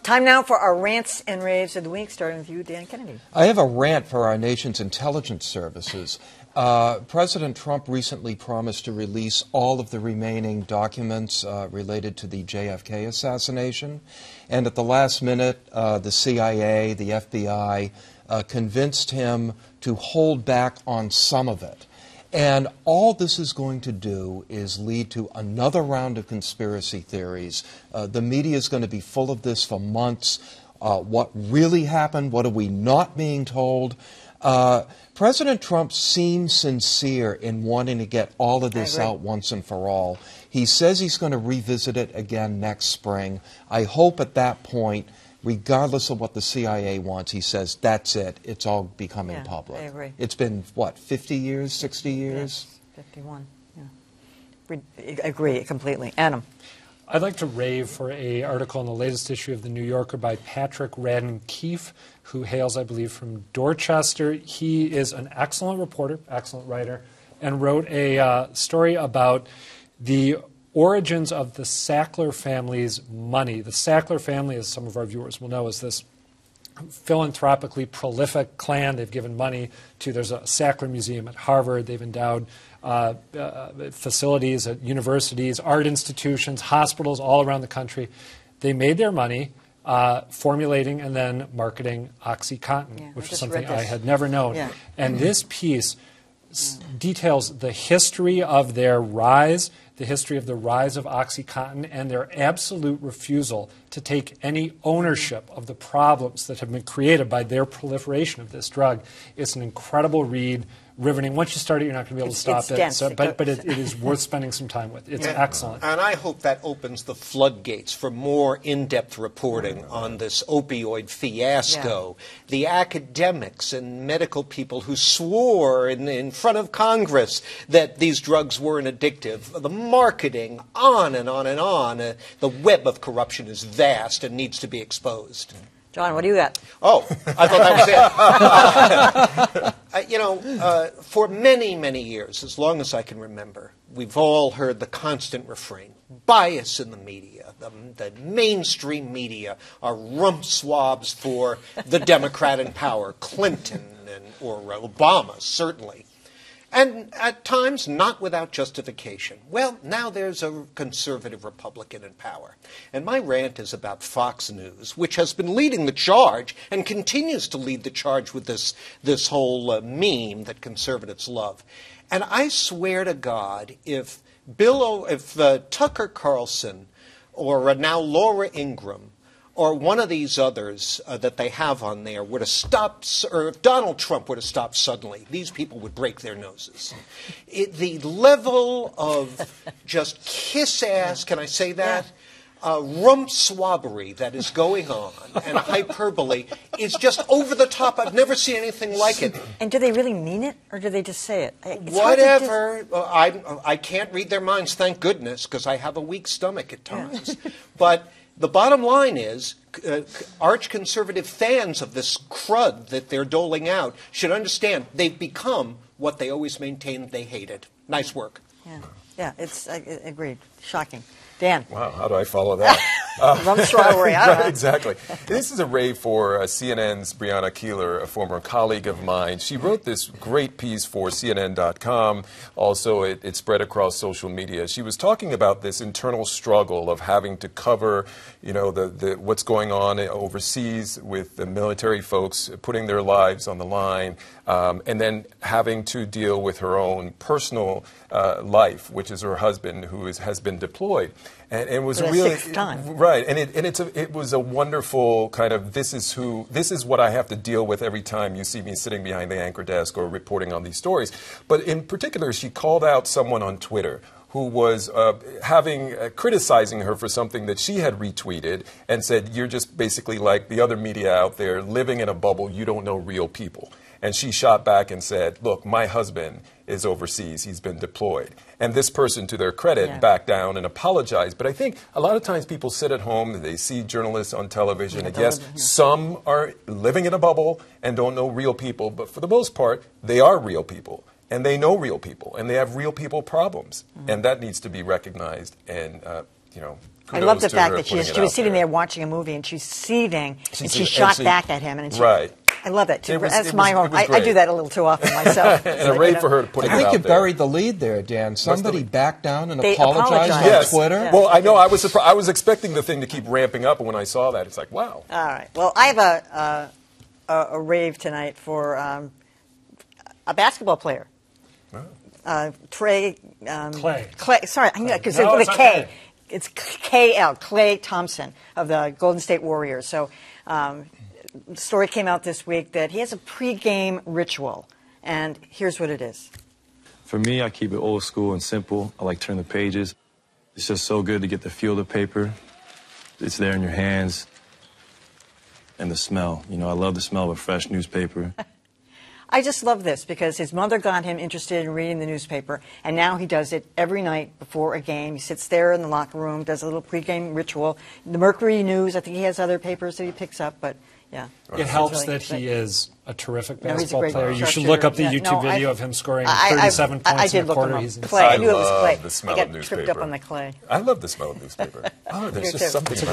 Time now for our rants and raves of the week, starting with you, Dan Kennedy. I have a rant for our nation's intelligence services. President Trump recently promised to release all of the remaining documents related to the JFK assassination. And at the last minute, the CIA, the FBI, convinced him to hold back on some of it. And all this is going to do is lead to another round of conspiracy theories. The media is going to be full of this for months. What really happened? What are we not being told? President Trump seems sincere in wanting to get all of this out once and for all. He says he's going to revisit it again next spring. I hope at that point, regardless of what the CIA wants, he says, that's it. It's all becoming public. I agree. It's been, what, 50 years, 60 years? Yes, 51, yeah. I agree completely. Adam. I'd like to rave for an article in the latest issue of The New Yorker by Patrick Radden-Keefe, who hails, I believe, from Dorchester. He is an excellent reporter, excellent writer, and wrote a story about the origins of the Sackler family's money. The Sackler family, as some of our viewers will know, is this philanthropically prolific clan. They've given money to, there's a Sackler Museum at Harvard. They've endowed facilities at universities, art institutions, hospitals all around the country. They made their money formulating and then marketing OxyContin, which was something I had never known. And this piece details the history of their rise, the history of the rise of OxyContin, and their absolute refusal to take any ownership of the problems that have been created by their proliferation of this drug. It's an incredible read, riveting. Once you start it, you're not going to be able to stop it. Dense. So, but it is worth spending some time with. It's excellent. And I hope that opens the floodgates for more in-depth reporting on this opioid fiasco. The academics and medical people who swore in front of Congress that these drugs weren't addictive. The marketing, on and on and on. The web of corruption is vast and needs to be exposed. John, what do you got? Oh, I thought that was it. For many, many years, as long as I can remember, we've all heard the constant refrain, bias in the media. The mainstream media are rump swabs for the Democrat in power, Clinton or Obama, certainly. And at times, not without justification. Well, now there's a conservative Republican in power. And my rant is about Fox News, which has been leading the charge and continues to lead the charge with this whole meme that conservatives love. And I swear to God, if Tucker Carlson or now Laura Ingraham or one of these others that they have on there were to stop, or if Donald Trump were to stop suddenly, these people would break their noses. The level of just kiss-ass, can I say that? Rump swabbery that is going on and hyperbole is just over the top. I've never seen anything like it. And do they really mean it, or do they just say it? Whatever. I can't read their minds, thank goodness, because I have a weak stomach at times. But the bottom line is, arch-conservative fans of this crud that they're doling out should understand they've become what they always maintained they hated. Nice work. It's agreed. Shocking. Dan. Wow, how do I follow that? Rump swabbery. Right, exactly. This is a rave for CNN's Brianna Keeler, a former colleague of mine. She wrote this great piece for CNN.com. Also, it spread across social media. She was talking about this internal struggle of having to cover, what's going on overseas with the military folks putting their lives on the line, and then having to deal with her own personal life, which is her husband, who has been deployed. And it was really sixth time. Right, and it was a wonderful kind of this is what I have to deal with every time you see me sitting behind the anchor desk or reporting on these stories. But in particular, she called out someone on Twitter who was criticizing her for something that she had retweeted and said, "You're just basically like the other media out there living in a bubble. You don't know real people." And she shot back and said, "Look, my husband is overseas. He's been deployed." And this person, to their credit, backed down and apologized. But I think a lot of times people sit at home, they see journalists on television, and yes, some are living in a bubble and don't know real people. But for the most part, they are real people. And they know real people. And they have real people problems. And that needs to be recognized and I love the to fact her that putting she it was out sitting there. there watching a movie and she's seething and she and shot she- back at him. And she, Right. I love it. It was- That's it my was- home. it was I great. do that a little too often myself. And a rave for her to put it I out think you there. buried the lead there, Dan. Somebody backed down and They apologized on apologized. Twitter. Yeah. Well, I know. I was surprised. I was expecting the thing to keep ramping up, and when I saw that, it's like, wow. All right. Well, I have a rave tonight for a basketball player. Clay. Sorry, because No, with it's a K. okay. It's KL, Clay Thompson of the Golden State Warriors. So, the story came out this week that he has a pregame ritual, and here's what it is. For me, I keep it old school and simple. I like turn the pages. It's just so good to get the feel of the paper. It's there in your hands. And the smell. I love the smell of a fresh newspaper. I just love this because his mother got him interested in reading the newspaper, and now he does it every night before a game. He sits there in the locker room, does a little pregame ritual. The Mercury News, I think he has other papers that he picks up, but yeah. It helps that he is a terrific No, he's a basketball great player. You should sharpshooter. look up the Yeah, YouTube no, video of him scoring I 37 points I did in a look quarter. him up. He's Clay. I knew it was love Clay. the smell I got of tripped up newspaper. on the Clay. I love the smell of newspaper. Oh, there's Me just too. something about